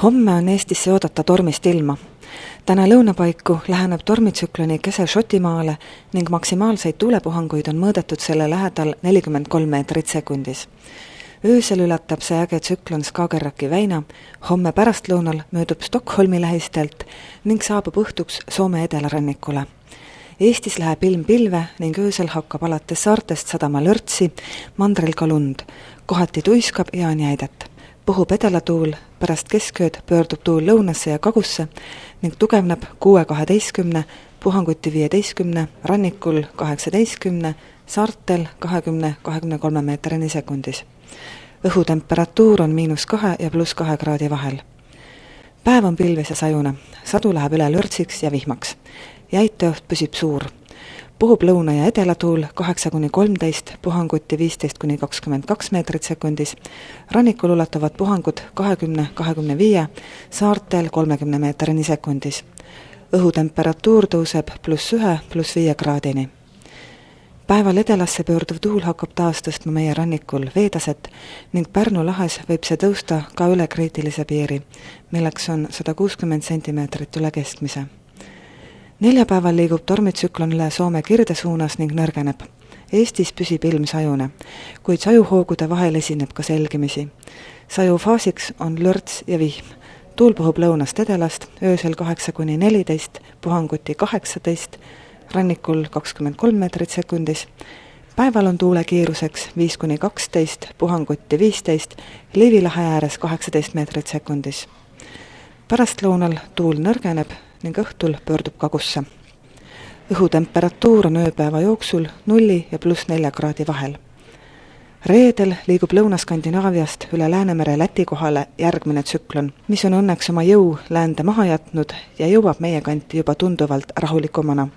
Homme on Eestisse oodata tormist ilma. Täna lõunapaiku läheneb tormitsükloni kese Šotimaale ning maksimaalseid tuulepuhanguid on mõõdetud selle lähedal 43 meetrit sekundis. Öösel ületab see äge tsüklon Skagerraki väina, homme pärastlõunal möödub Stockholmi lähistelt ning saabub õhtuks Soome edelarannikule. Eestis läheb ilm pilve ning öösel hakkab alates saartest sadama lörtsi, mandril ka lund, kohati tuiskab ja on jäidet. Puhub edelatuul, pärast keskööd pöördub tuul lõunasse ja kagusse ning tugevneb 6-12, puhanguti 15, rannikul 18, saartel 20-23 meetrini sekundis. Õhutemperatuur on -2 ja +2 kraadi vahel. Päev on pilves ja sajune, sadu läheb üle lörtsiks ja vihmaks. Jäiteoht püsib suur. Puhub lõuna- ja edelatuul 8-13, puhanguti 15-22 meetrit sekundis, rannikul ulatuvad puhangud 20-25, saartel 30 meetrini sekundis. Õhutemperatuur tõuseb +1-+5 kraadini. Päeval edelasse pöörduv tuul hakkab taas tõstma meie rannikul veetaset ning Pärnu lahes võib see tõusta ka üle kriitilise piiri, milleks on 160 sentimeetrit üle keskmise. Neljapäeval liigub tormitsüklon üle Soome kirde suunas ning nõrgeneb. Eestis püsib ilm sajune, kuid sajuhoogude vahel esineb ka selgimisi. Saju faasiks on lörts ja vihm. Tuul puhub lõunast edelast, öösel 8-14, puhanguti 18, rannikul 23 meetrit sekundis. Päeval on tuule kiiruseks 5-12, puhanguti 15, Liivi lahe ääres 18 meetrit sekundis. Pärastlõunal tuul nõrgeneb ning õhtul pöördub kagusse. Õhutemperatuur on ööpäeva jooksul 0 ja +4 kraadi vahel. Reedel liigub Lõuna-Skandinaaviast üle Läänemere Läti kohale järgmine tsüklon, mis on õnneks oma jõu läände maha jätnud ja jõuab meie kanti juba tunduvalt rahulikumana.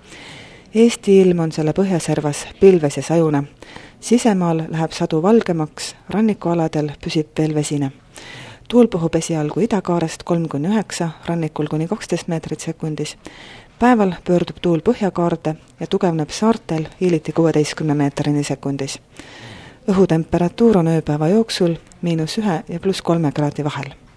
Eesti ilm on selle põhjaservas pilves ja sajune. Sisemaal läheb sadu valgemaks, rannikualadel püsib veel vesine. Tuul puhub esialgu idakaarest 3-9, rannikul kuni 12 meetrit sekundis. Päeval pöördub tuul põhjakaarde ja tugevneb saartel hiiliti 16 meetrini sekundis. Õhutemperatuur on ööpäeva jooksul -1 ja +3 kraadi vahel.